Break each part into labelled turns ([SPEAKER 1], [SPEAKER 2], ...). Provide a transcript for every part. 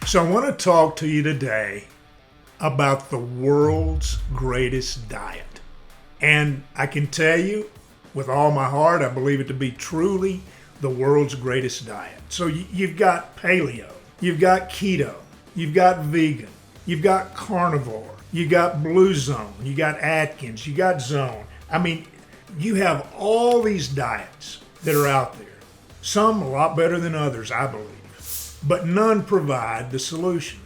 [SPEAKER 1] So I want to talk to you today about the world's greatest diet. And I can tell you with all my heart, I believe it to be truly the world's greatest diet. So you've got paleo, you've got keto, you've got vegan, you've got carnivore, you got blue zone, you got Atkins, you got zone. I mean, you have all these diets that are out there. Some a lot better than others, I believe. But none provide the solution.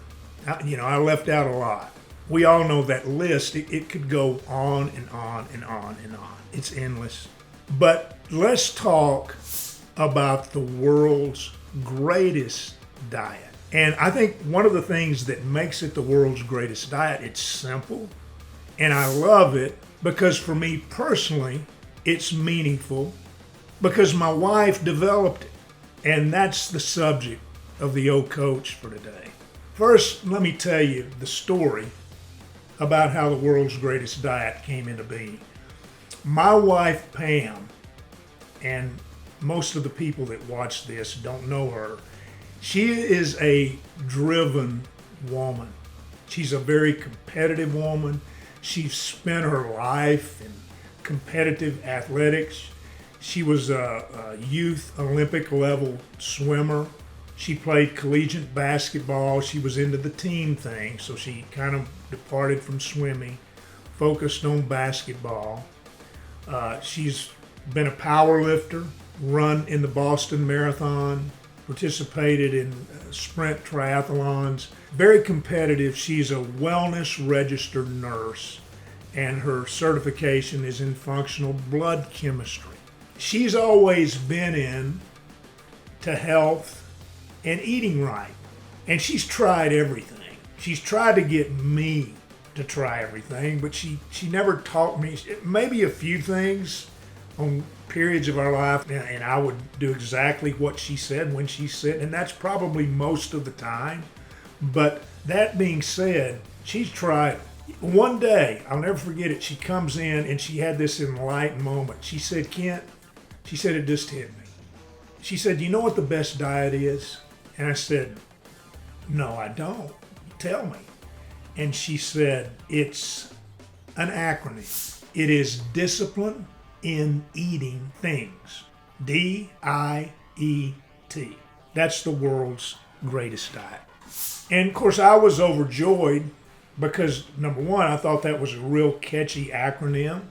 [SPEAKER 1] I left out a lot. We all know that list, it could go on and on and on and on. It's endless. But let's talk about the world's greatest diet. And I think one of the things that makes it the world's greatest diet, it's simple. And I love it because for me personally, it's meaningful because my wife developed it. And that's the subject of the old coach for today. First, let me tell you the story about how the world's greatest diet came into being. My wife, Pam, and most of the people that watch this don't know her, she is a driven woman. She's a very competitive woman. She's spent her life in competitive athletics. She was a youth Olympic level swimmer. She played collegiate basketball. She was into the team thing, so she kind of departed from swimming, focused on basketball. She's been a power lifter, run in the Boston Marathon, participated in sprint triathlons. Very competitive. She's a wellness registered nurse, and her certification is in functional blood chemistry. She's always been in to health and eating right. And she's tried everything. She's tried to get me to try everything, but she never taught me, maybe a few things on periods of our life, and I would do exactly what she said when she said, and that's probably most of the time. But that being said, she's tried. One day, I'll never forget it, she comes in and she had this enlightened moment. She said, Kent, she said, it just hit me. She said, you know what the best diet is? And I said, no, I don't. Tell me. And she said, it's an acronym. It is discipline in eating things. DIET. That's the world's greatest diet. And of course, I was overjoyed because, number one, I thought that was a real catchy acronym.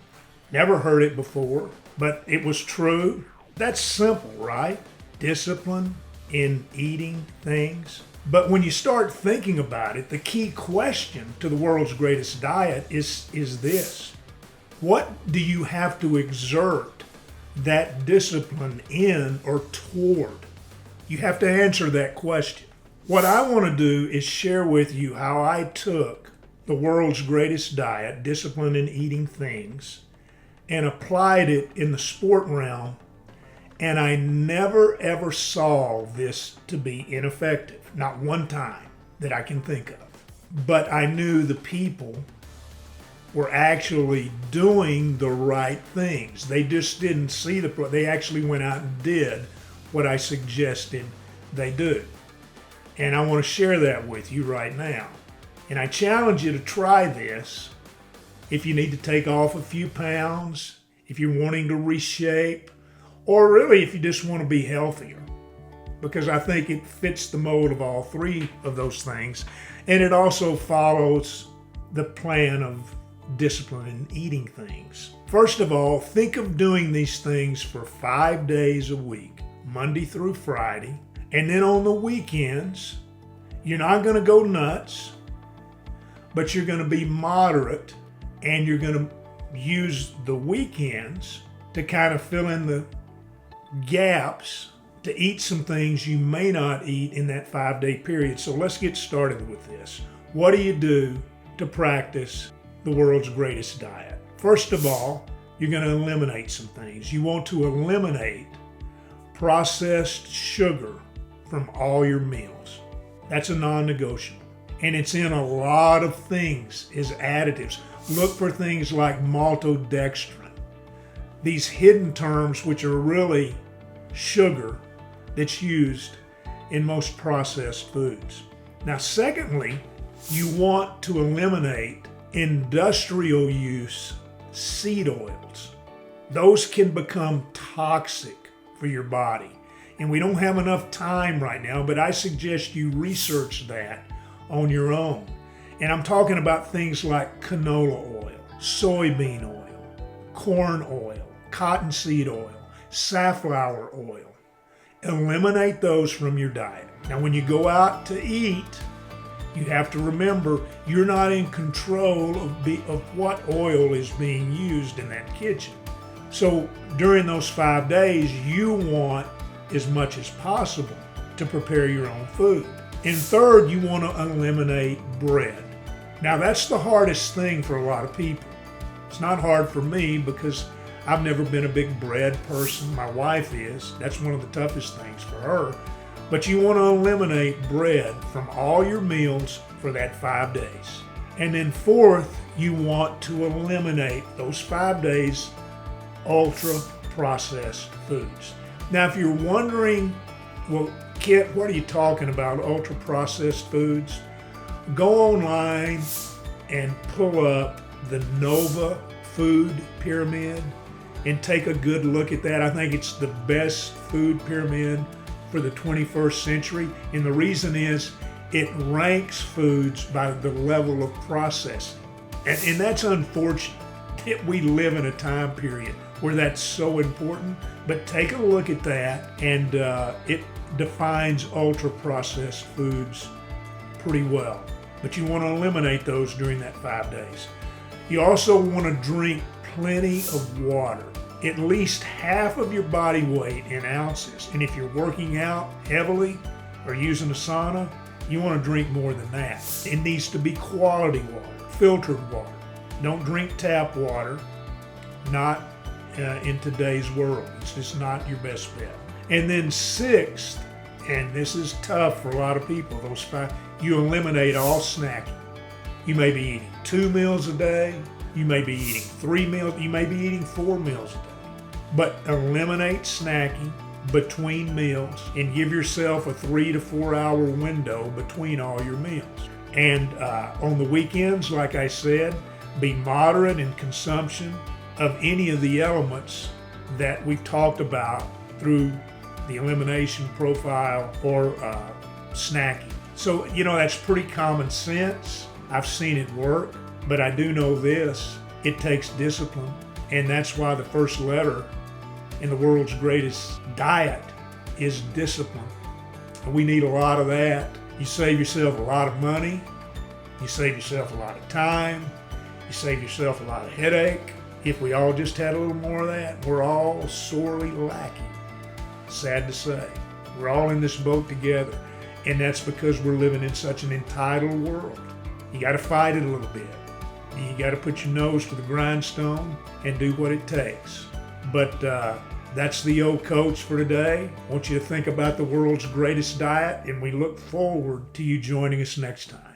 [SPEAKER 1] Never heard it before, but it was true. That's simple, right? Discipline in eating things. But when you start thinking about it, the key question to the world's greatest diet is this. What do you have to exert that discipline in or toward? You have to answer that question. What I want to do is share with you how I took the world's greatest diet, discipline in eating things, and applied it in the sport realm. And I never ever saw this to be ineffective. Not one time that I can think of. But I knew the people were actually doing the right things. They just didn't see they actually went out and did what I suggested they do. And I want to share that with you right now. And I challenge you to try this if you need to take off a few pounds, if you're wanting to reshape, or really if you just want to be healthier, because I think it fits the mold of all three of those things. And it also follows the plan of discipline in eating things. First of all, think of doing these things for 5 days a week, Monday through Friday. And then on the weekends, you're not going to go nuts, but you're going to be moderate, and you're going to use the weekends to kind of fill in the gaps to eat some things you may not eat in that 5-day period. So let's get started with this. What do you do to practice the world's greatest diet? First of all, you're going to eliminate some things. You want to eliminate processed sugar from all your meals. That's a non-negotiable. And it's in a lot of things as additives. Look for things like maltodextrin. These hidden terms, which are really sugar that's used in most processed foods. Now, secondly, you want to eliminate industrial use seed oils. Those can become toxic for your body. And we don't have enough time right now, but I suggest you research that on your own. And I'm talking about things like canola oil, soybean oil, corn oil, cottonseed oil, safflower oil. Eliminate those from your diet. Now, when you go out to eat, you have to remember you're not in control of what oil is being used in that kitchen. So during those 5 days, you want as much as possible to prepare your own food. And third, you want to eliminate bread. Now, that's the hardest thing for a lot of people. It's not hard for me because I've never been a big bread person. My wife is. That's one of the toughest things for her. But you want to eliminate bread from all your meals for that 5 days. And then fourth, you want to eliminate those 5 days ultra-processed foods. Now, if you're wondering, well, Kent, what are you talking about, ultra-processed foods? Go online and pull up the Nova Food Pyramid and take a good look at that. I think it's the best food pyramid for the 21st century. And the reason is it ranks foods by the level of processing. And that's unfortunate. We live in a time period where that's so important. But take a look at that, and it defines ultra-processed foods pretty well. But you want to eliminate those during that 5 days. You also want to drink plenty of water, at least half of your body weight in ounces. And if you're working out heavily or using a sauna, you want to drink more than that. It needs to be quality water, filtered water. Don't drink tap water, not in today's world. It's just not your best bet. And then sixth, and this is tough for a lot of people, those 5, you eliminate all snacking. You may be eating 2 meals a day, you may be eating 3 meals, you may be eating 4 meals a day. But eliminate snacking between meals and give yourself a 3 to 4 hour window between all your meals. And on the weekends, like I said, be moderate in consumption of any of the elements that we've talked about through the elimination profile or snacking. So, that's pretty common sense. I've seen it work, but I do know this, it takes discipline. And that's why the first letter in the world's greatest diet is discipline. And we need a lot of that. You save yourself a lot of money. You save yourself a lot of time. You save yourself a lot of headache. If we all just had a little more of that, we're all sorely lacking. Sad to say. We're all in this boat together. And that's because we're living in such an entitled world. You got to fight it a little bit. You got to put your nose to the grindstone and do what it takes. But that's the old coach for today. I want you to think about the world's greatest diet, and we look forward to you joining us next time.